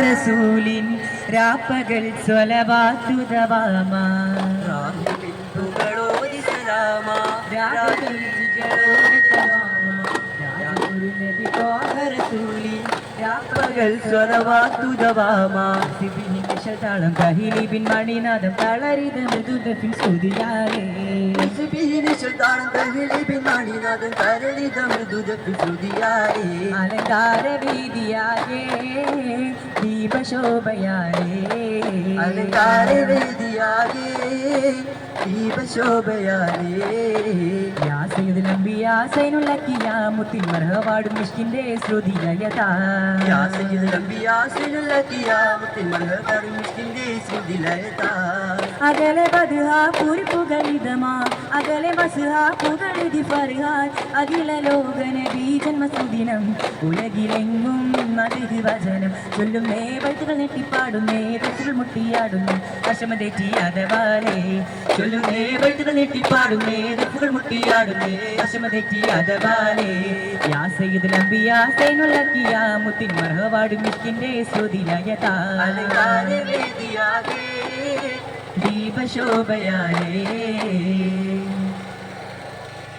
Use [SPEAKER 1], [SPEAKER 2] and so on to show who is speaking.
[SPEAKER 1] റസൂലിൻ രാപ്പകൽ സ്വലവാത്തു ദവാമാ
[SPEAKER 2] പുകളോതി സലാമാ
[SPEAKER 1] രാപ്പകൽ ജിഗറോതി ദവാമാ നബി റസൂലിൻ രാപ്പകൽ സ്വലവാത്തു ദവാമാ സിബിഹിന്റെ ശതാളം കഹിലി ബിൻ മണിനാദം തളരിത മൃദുദഫിൻ സ്തുതിയാലേ
[SPEAKER 2] സിബിഹിന്റെ ശതാളം കഹിലി ബിൻ മണിനാദം തളരിത മൃദുദഫിൻ സ്തുതിയാലേ
[SPEAKER 1] അലങ്കാര വീതിയാകെ ദീപശോഭയാലേ
[SPEAKER 2] അലങ്കാര വീതിയാകെ ദീപശോഭയാലേ
[SPEAKER 1] യാ സയ്യിദുൽ അംബിയാ സൈനുൽ അക്കിയാമുത്തിൻ മർഹവാടും മിഷ്കിന്റെ ശ്രുതി ലയതാ
[SPEAKER 2] യാ സയ്യിദുൽ അംബിയാ സൈനുൽ അക്കിയാമുത്തിൻ മർഹവാടും മിഷ്കിന്റെ ശ്രുതി ലയതാ
[SPEAKER 1] അകലെ ബദ്ഹാ പുരിപ്പുകളിതമാ അകലെ വസ്ഹാ പുകളിതി ഫർഹാൻ അഖില ലോക നബി ജന്മസുദിനം ഉലകിലെങ്ങും മധുര വചനം ചൊല്ലുന്നേ ബൈത്തുകൾ നെട്ടിപ്പാടുന്നേ തെറ്റുകൾ മുട്ടിയാടുന്നു അശമതെറ്റി അതവാലേ ചൊല്ലുന്നേ ബൈത്തുകൾ നെട്ടിപ്പാടുന്നേ തെറ്റുകൾ മുട്ടിയാടുന്നേ അശമതെറ്റി അതവാലേ യാ സയ്യിദുൽ അംബിയാ സൈനുൽ അക്കിയാമുത്തിൻ മർഹവാടും മിഷ്കിന്റെ സ്തുതി ലയതാ
[SPEAKER 2] അലങ്കാര വീതിയാകെ
[SPEAKER 1] ദീപശോഭയാലേ